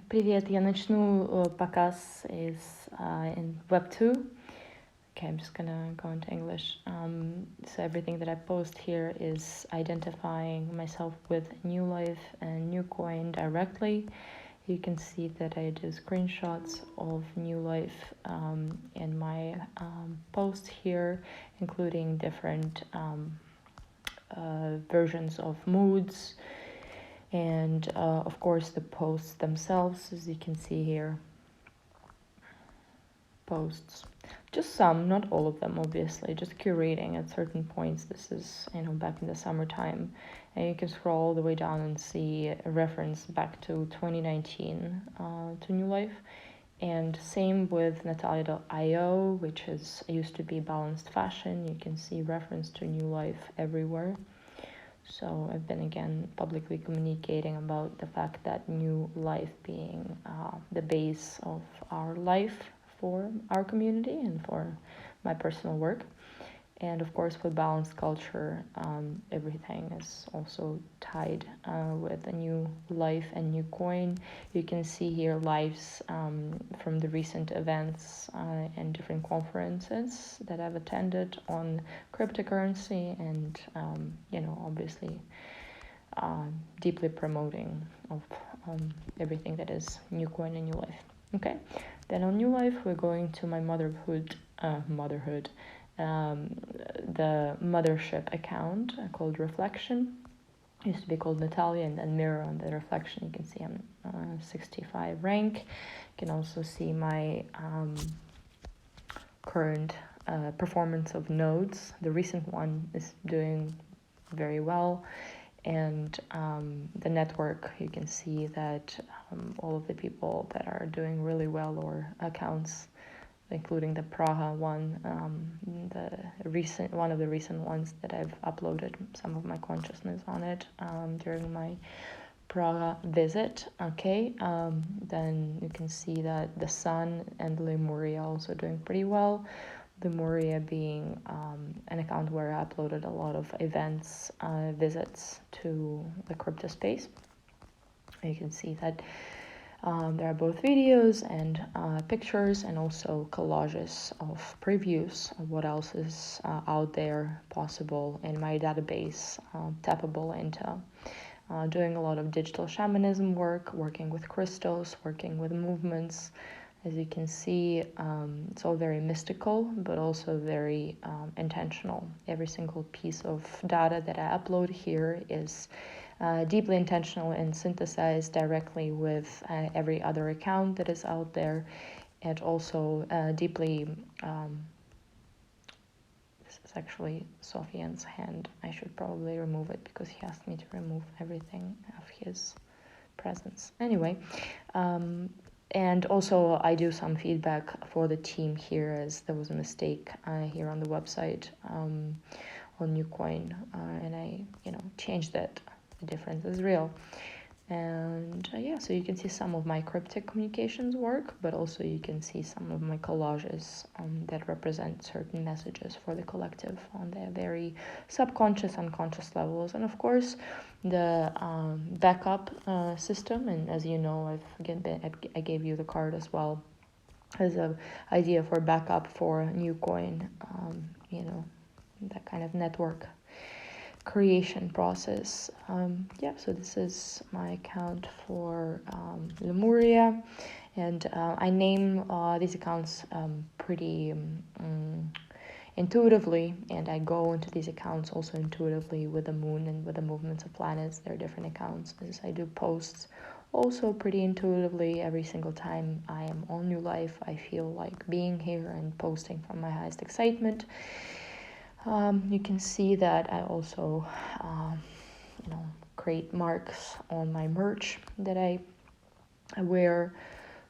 Привет, я начну показ in Web 2. Okay, I'm just gonna go into English. So everything that I post here is identifying myself with New Life and Newcoin directly. You can see that I do screenshots of New Life in my post here, including different versions of moods, and of course the posts themselves, as you can see here. Posts, just some, not all of them, obviously, just curating at certain points. This is, back in the summertime, and you can scroll all the way down and see a reference back to 2019 to New Life. And same with Natalia.io, which used to be Balanced Fashion. You can see reference to New Life everywhere. So I've been again publicly communicating about the fact that New Life being the base of our life for our community and for my personal work. And of course, with Balanced Culture, everything is also tied with a New Life and Newcoin. You can see here lives from the recent events and different conferences that I've attended on cryptocurrency, and obviously deeply promoting of everything that is Newcoin and New Life. Okay, then on New Life we're going to my motherhood. The mothership account called Reflection. It used to be called Natalia, and then Mirror on the Reflection. You can see I'm 65 rank. You can also see my current performance of nodes. The recent one is doing very well, and the network, you can see that all of the people that are doing really well, or accounts, including the Praha one, one of the recent ones that I've uploaded some of my consciousness on it during my Praga visit. Okay, then you can see that the Sun and Lemuria also doing pretty well. Lemuria being an account where I uploaded a lot of events, visits to the crypto space. You can see that there are both videos and pictures, and also collages of previews of what else is out there possible in my database, tappable into. Doing a lot of digital shamanism work, working with crystals, working with movements. As you can see, it's all very mystical, but also very intentional. Every single piece of data that I upload here is deeply intentional and synthesized directly with every other account that is out there, and also deeply this is actually Sofian's hand. I should probably remove it because he asked me to remove everything of his presence. Anyway, and also I do some feedback for the team here, as there was a mistake here on the website on Newcoin, and I changed it. The difference is real. And so you can see some of my cryptic communications work, but also you can see some of my collages that represent certain messages for the collective on their very subconscious, unconscious levels. And of course, the backup system, and as you know, I gave you the card as well as an idea for backup for Newcoin, that kind of network creation process. So this is my account for Lemuria, and I name these accounts pretty intuitively, and I go into these accounts also intuitively with the moon and with the movements of planets. They're different accounts, as I do posts also pretty intuitively. Every single time I am on New Life, I feel like being here and posting from my highest excitement. You can see that I also, create marks on my merch that I wear,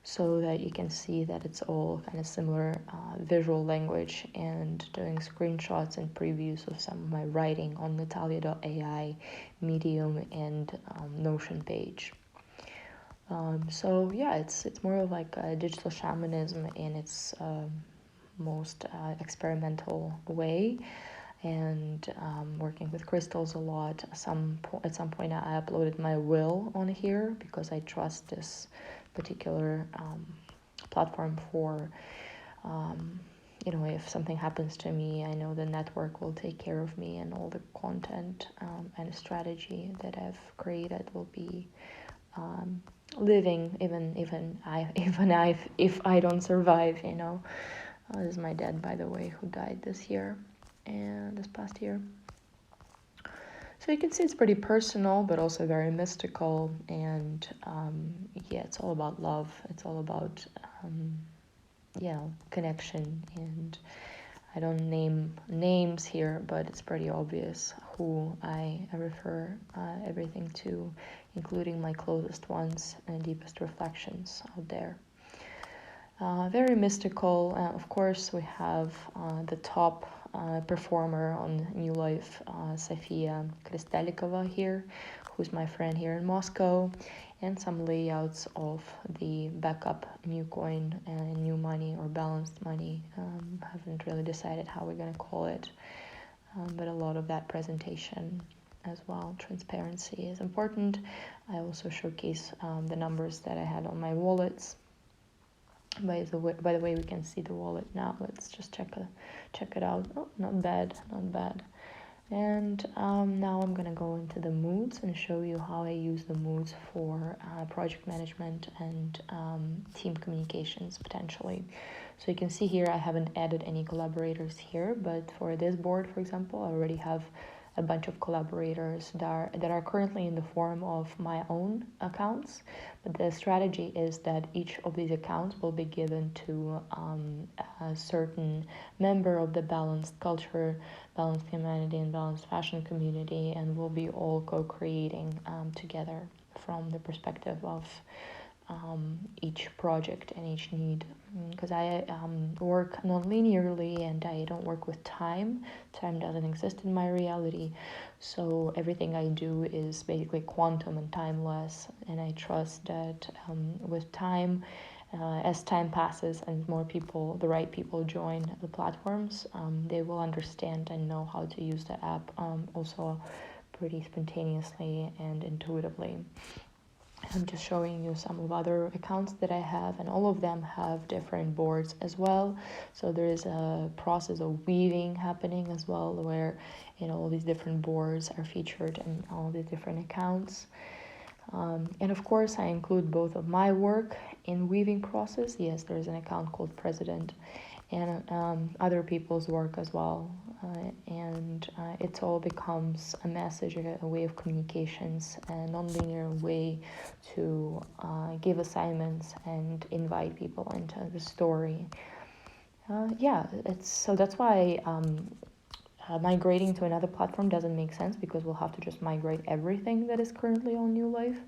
so that you can see that it's all kind of similar visual language, and doing screenshots and previews of some of my writing on Natalia.ai, Medium, and Notion page. It's more of like a digital shamanism in its most experimental way, and working with crystals a lot. At some point I uploaded my will on here because I trust this particular platform for, if something happens to me, I know the network will take care of me, and all the content and strategy that I've created will be living if I don't survive. This is my dad, by the way, who died this year and this past year. So you can see it's pretty personal, but also very mystical. And it's all about love. It's all about connection. And I don't name names here, but it's pretty obvious who I refer everything to, including my closest ones and deepest reflections out there. Very mystical. Of course, we have the top performer on New Life, Sofia Krystalikova here, who's my friend here in Moscow, and some layouts of the backup new coin and new money or balanced money. Haven't really decided how we're going to call it, but a lot of that presentation as well. Transparency is important. I also showcase the numbers that I had on my wallets. By the way, we can see the wallet now. Let's just check it out. Oh, not bad. And now I'm gonna go into the moods and show you how I use the moods for project management and team communications potentially. So you can see here I haven't added any collaborators here, but for this board, for example, I already have a bunch of collaborators that are currently in the form of my own accounts. But the strategy is that each of these accounts will be given to a certain member of the Balanced Culture, Balanced Humanity, and Balanced Fashion community, and we'll be all co-creating together from the perspective of each project and each need, because I work non-linearly and I don't work with time. Time doesn't exist in my reality, so everything I do is basically quantum and timeless, and I trust that with time, as time passes and more people, the right people, join the platforms, they will understand and know how to use the app also pretty spontaneously and intuitively. I'm just showing you some of other accounts that I have, and all of them have different boards as well. So there is a process of weaving happening as well, where all these different boards are featured in all these different accounts. And of course, I include both of my work in weaving process. Yes, there's an account called President, and other people's work as well. And it all becomes a message, a way of communications, a non-linear way to give assignments and invite people into the story. So that's why migrating to another platform doesn't make sense, because we'll have to just migrate everything that is currently on New Life.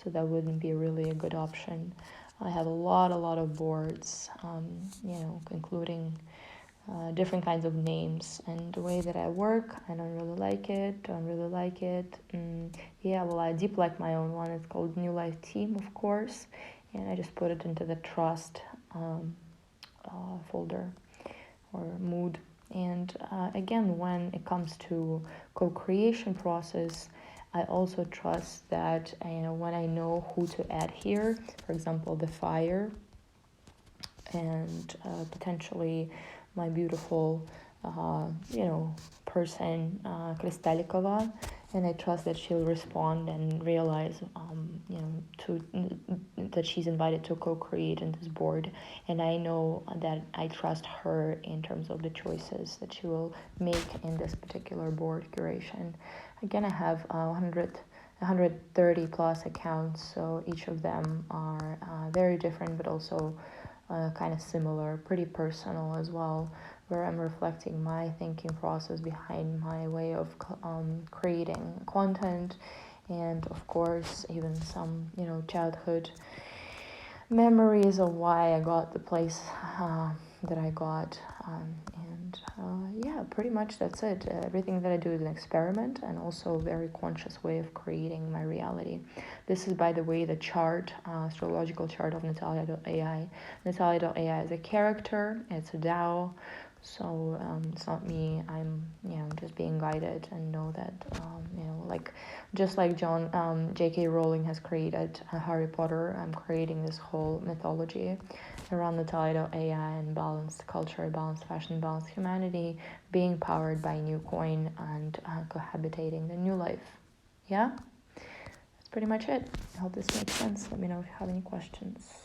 So that wouldn't be really a good option. I have a lot of boards, including different kinds of names, and the way that I work, I don't really like it. I deep like my own one. It's called New Life Team, of course, and I just put it into the trust folder or mood. And again, when it comes to co-creation process, I also trust that when I know who to add here, for example, the fire, and potentially my beautiful, person, Krystalikova, and I trust that she'll respond and realize, that she's invited to co-create in this board, and I know that I trust her in terms of the choices that she will make in this particular board curation. Again, I have 130 plus accounts, so each of them are very different, but also kind of similar, pretty personal as well, where I'm reflecting my thinking process behind my way of creating content, and of course even some childhood memories of why I got the place that I got, pretty much that's it. Everything that I do is an experiment, and also a very conscious way of creating my reality. This is, by the way, the chart, astrological chart of Natalia.ai. Natalia.ai is a character, it's a DAO, So it's not me. I'm, just being guided, and know that, like, just like J.K. Rowling has created Harry Potter, I'm creating this whole mythology around the tide of AI and balanced culture, balanced fashion, balanced humanity, being powered by new coin and cohabitating the new life. Yeah, that's pretty much it. I hope this makes sense. Let me know if you have any questions.